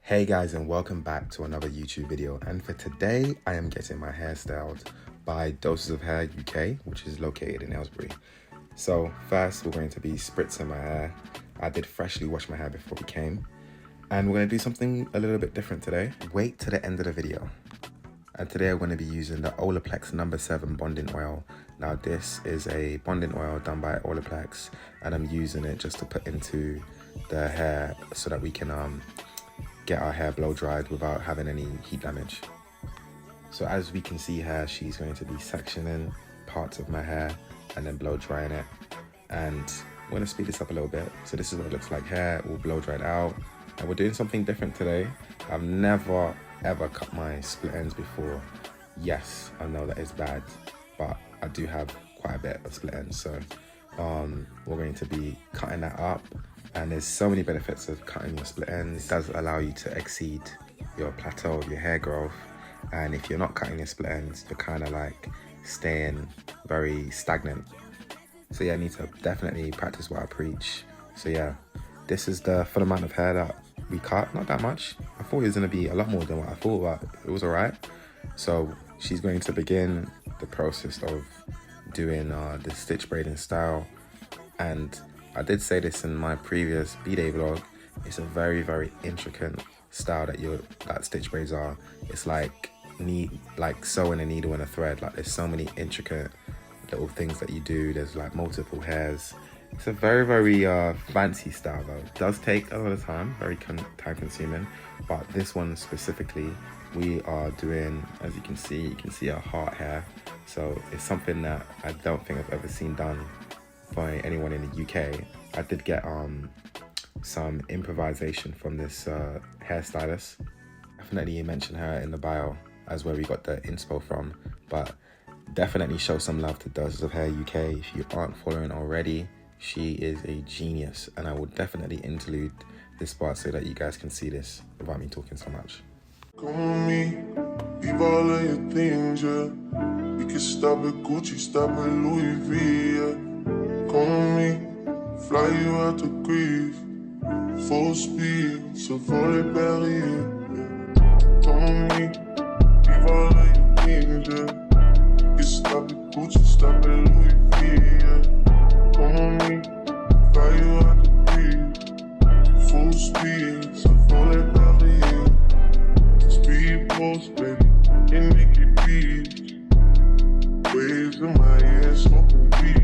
Hey guys, and welcome back to another YouTube video. And for today, I am getting my hair styled by Dosesofhairuk UK, which is located in Aylesbury. So first, we're going to be spritzing my hair. I did freshly wash my hair before we came. And we're going to do something a little bit different today. Wait to the end of the video. And today I'm going to be using the Olaplex No. 7 bonding oil. Now this is a bonding oil done by Olaplex, and I'm using it just to put into the hair so that we can get our hair blow dried without having any heat damage. So as we can see here, she's going to be sectioning parts of my hair and then blow drying it. And I'm going to speed this up a little bit. So this is what it looks like here, all blow dried out. And we're doing something different today. I've never ever cut my split ends before. Yes, I know that is bad, but I do have quite a bit of split ends. So we're going to be cutting that up. And there's so many benefits of cutting your split ends. It does allow you to exceed your plateau of your hair growth. And if you're not cutting your split ends, you're kind of like staying very stagnant. So yeah, I need to definitely practice what I preach. So yeah, this is the full amount of hair that we cut. Not that much. I thought it was going to be a lot more than what I thought, but it was all right. So she's going to begin the process of doing the stitch braiding style. And I did say this in my previous B-Day vlog, it's a very, very intricate style that stitch braids are. It's like sewing a needle and a thread. Like there's so many intricate little things that you do. There's like multiple hairs. It's a very, very fancy style though. It does take a lot of time, very time consuming, but this one specifically, we are doing, as you can see our heart hair. So it's something that I don't think I've ever seen done by anyone in the UK. I did get some improvisation from this hairstylist. Definitely mention her in the bio as where we got the inspo from, but definitely show some love to Dosesofhairuk UK. If you aren't following already, she is a genius, and I will definitely interlude this part so that you guys can see this without me talking so much. Come with me, leave all of your things, yeah. We can stop at Gucci, stop at Louis V, yeah. Come with me, fly you out to Greece, full speed, so for the Paris, yeah. Come with me, leave all of your things, yeah. We can stop at Gucci, stop at Louis V, yeah. Come with me, fly you out to Greece, full speed, so for the Paris, yeah. Speed post, baby, in Mickey Beach, waves in my ear, smoking weed.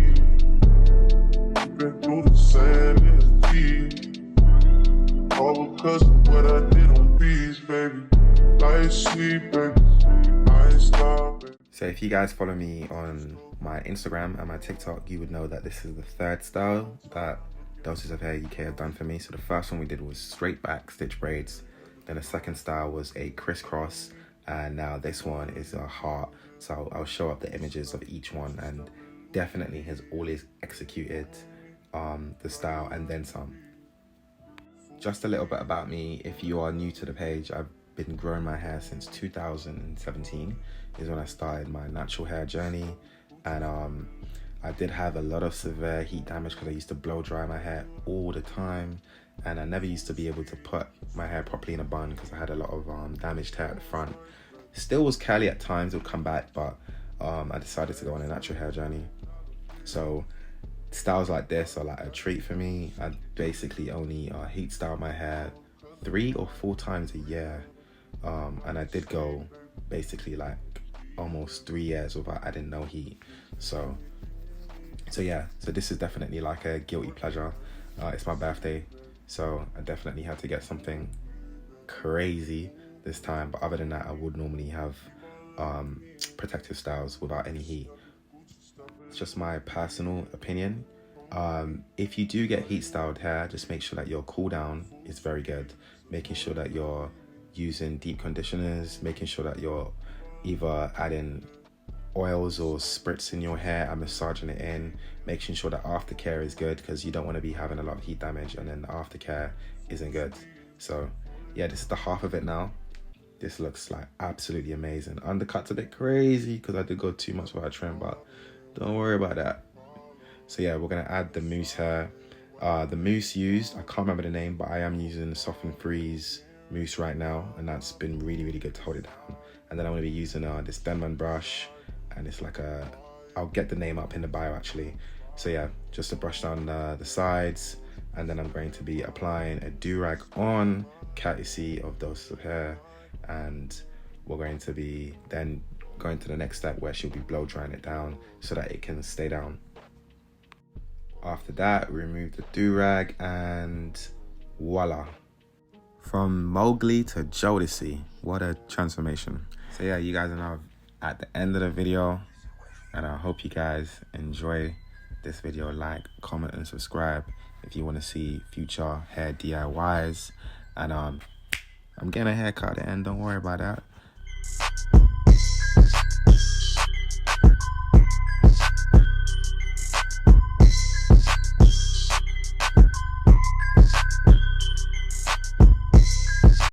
Been through the saddest tears, all because of what I did on beats, baby. Light sweet, baby, I stop, baby. So if you guys follow me on my Instagram and my TikTok, you would know that this is the third style that Dosesofhairuk UK have done for me. So the first one we did was straight back stitch braids. Then the second style was a crisscross, and now this one is a heart. So I'll show up the images of each one, and definitely has always executed the style and then some. Just a little bit about me. If you are new to the page, I've been growing my hair since 2017 is when I started my natural hair journey. And I did have a lot of severe heat damage because I used to blow dry my hair all the time, and I never used to be able to put my hair properly in a bun because I had a lot of damaged hair at the front. Still was curly at times, it would come back, but I decided to go on a natural hair journey. So styles like this are like a treat for me. I basically only heat style my hair 3 or 4 times a year, and I did go basically like almost 3 years without adding no heat. So yeah, so this is definitely like a guilty pleasure. It's my birthday, so I definitely had to get something crazy this time, but other than that, I would normally have protective styles without any heat. It's just my personal opinion. If you do get heat styled hair, just make sure that your cool down is very good, making sure that you're using deep conditioners, making sure that you're either adding oils or spritz in your hair and massaging it in, making sure that aftercare is good, because you don't want to be having a lot of heat damage and then the aftercare isn't good. So yeah, this is the half of it now. This looks like absolutely amazing. Undercut's a bit crazy because I did go too much without a trim, but don't worry about that. So yeah, we're gonna add the mousse hair. The mousse used, I can't remember the name, but I am using the Soft and Freeze mousse right now, and that's been really, really good to hold it down. And then I'm gonna be using this Denman brush, and it's like I'll get the name up in the bio actually. So yeah, just to brush down the sides, and then I'm going to be applying a durag on courtesy of Doses of Hair, and we're going to be then going to the next step where she'll be blow drying it down so that it can stay down. After that, remove the durag and voila. From Mowgli to Jodeci, what a transformation. So yeah, you guys are now at the end of the video, and I hope you guys enjoy this video. Like, comment, and subscribe if you want to see future hair DIYs. And I'm getting a haircut at the end, don't worry about that.